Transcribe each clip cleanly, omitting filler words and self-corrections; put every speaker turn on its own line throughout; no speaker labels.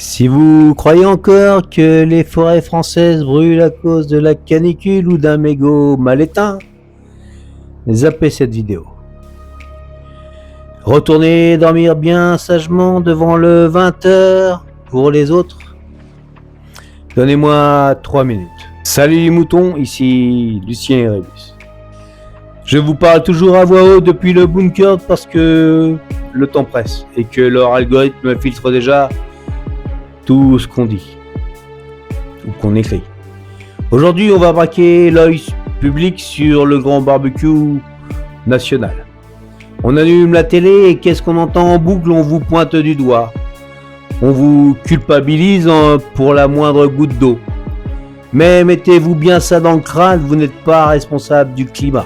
Si vous croyez encore que les forêts françaises brûlent à cause de la canicule ou d'un mégot mal éteint, zappez cette vidéo. Retournez dormir bien sagement devant le 20h. Pour les autres, donnez-moi 3 minutes. Salut les moutons, ici Lucien Erebus. Je vous parle toujours à voix haute depuis le bunker parce que le temps presse et que leur algorithme filtre déjà tout ce qu'on dit ou qu'on écrit. Aujourd'hui, on va braquer l'œil public sur le grand barbecue national. On allume la télé et qu'est-ce qu'on entend en boucle? On vous pointe du doigt. On vous culpabilise pour la moindre goutte d'eau. Mais mettez-vous bien ça dans le crâne, vous n'êtes pas responsable du climat.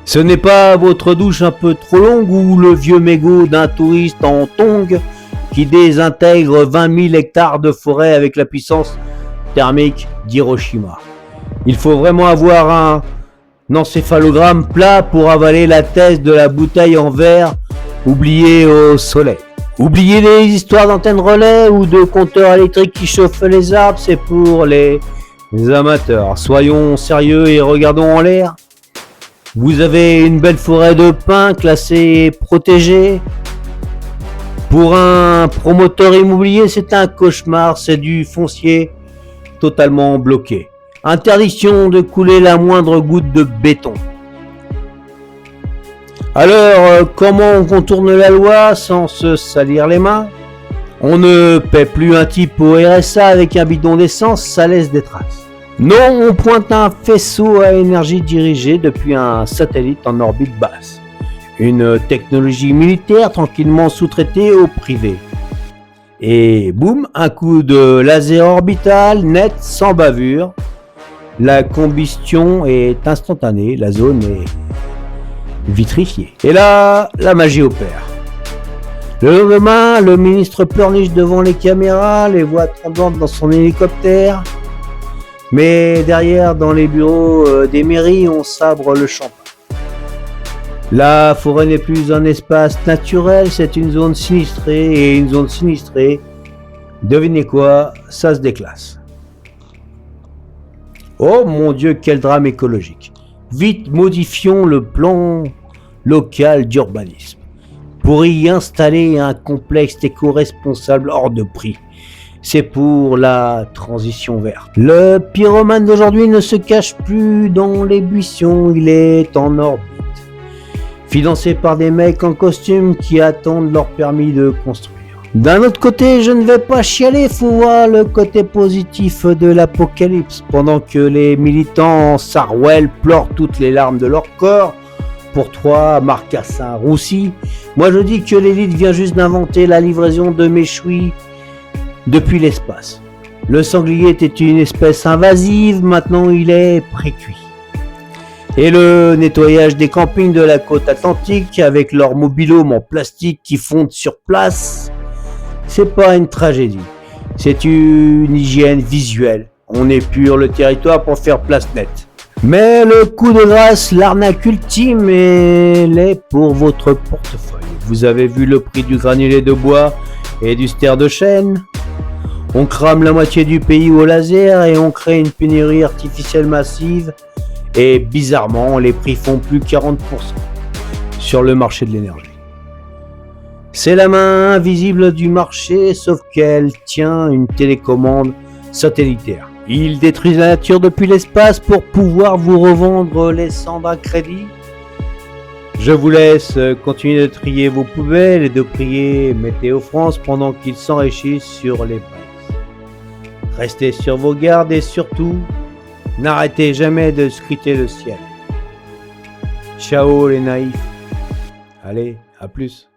Ce n'est pas votre douche un peu trop longue ou le vieux mégot d'un touriste en tongs qui désintègre 20 000 hectares de forêt avec la puissance thermique d'Hiroshima. Il faut vraiment avoir un encéphalogramme plat pour avaler la thèse de la bouteille en verre oubliée au soleil. Oubliez les histoires d'antennes relais ou de compteurs électriques qui chauffent les arbres, c'est pour les amateurs. Soyons sérieux et regardons en l'air. Vous avez une belle forêt de pins classée et protégée. Pour un promoteur immobilier, c'est un cauchemar, c'est du foncier totalement bloqué. Interdiction de couler la moindre goutte de béton. Alors, comment on contourne la loi sans se salir les mains? On ne paie plus un type au RSA avec un bidon d'essence, ça laisse des traces. Non, on pointe un faisceau à énergie dirigé depuis un satellite en orbite basse. Une technologie militaire tranquillement sous-traitée au privé. Et boum, un coup de laser orbital, net, sans bavure. La combustion est instantanée, la zone est vitrifiée. Et là, la magie opère. Le lendemain, le ministre pleurniche devant les caméras, les voix tremblantes dans son hélicoptère. Mais derrière, dans les bureaux des mairies, on sabre le champagne. La forêt n'est plus un espace naturel, c'est une zone sinistrée, et une zone sinistrée, devinez quoi, ça se déclasse. Oh mon Dieu, quel drame écologique. Vite modifions le plan local d'urbanisme pour y installer un complexe éco-responsable hors de prix. C'est pour la transition verte. Le pyromane d'aujourd'hui ne se cache plus dans les buissons, il est en orbite. Financé par des mecs en costume qui attendent leur permis de construire. D'un autre côté, je ne vais pas chialer, faut voir le côté positif de l'apocalypse. Pendant que les militants Sarwell pleurent toutes les larmes de leur corps, pour 3 marcassins roussis, moi je dis que l'élite vient juste d'inventer la livraison de méchouis depuis l'espace. Le sanglier était une espèce invasive, maintenant il est précuit. Et le nettoyage des campings de la côte atlantique avec leurs mobil-homes en plastique qui fondent sur place, c'est pas une tragédie, c'est une hygiène visuelle. On épure le territoire pour faire place nette. Mais le coup de grâce, l'arnaque ultime, elle est pour votre portefeuille. Vous avez vu le prix du granulé de bois et du ster de chêne? On crame la moitié du pays au laser et on crée une pénurie artificielle massive. Et bizarrement, les prix font plus 40% sur le marché de l'énergie. C'est la main invisible du marché, sauf qu'elle tient une télécommande satellitaire. Il détruit la nature depuis l'espace pour pouvoir vous revendre les cendres à crédit. Je vous laisse continuer de trier vos poubelles et de prier Météo France pendant qu'ils s'enrichissent sur les prix. Restez sur vos gardes et surtout, n'arrêtez jamais de scruter le ciel. Ciao les naïfs. Allez, à plus.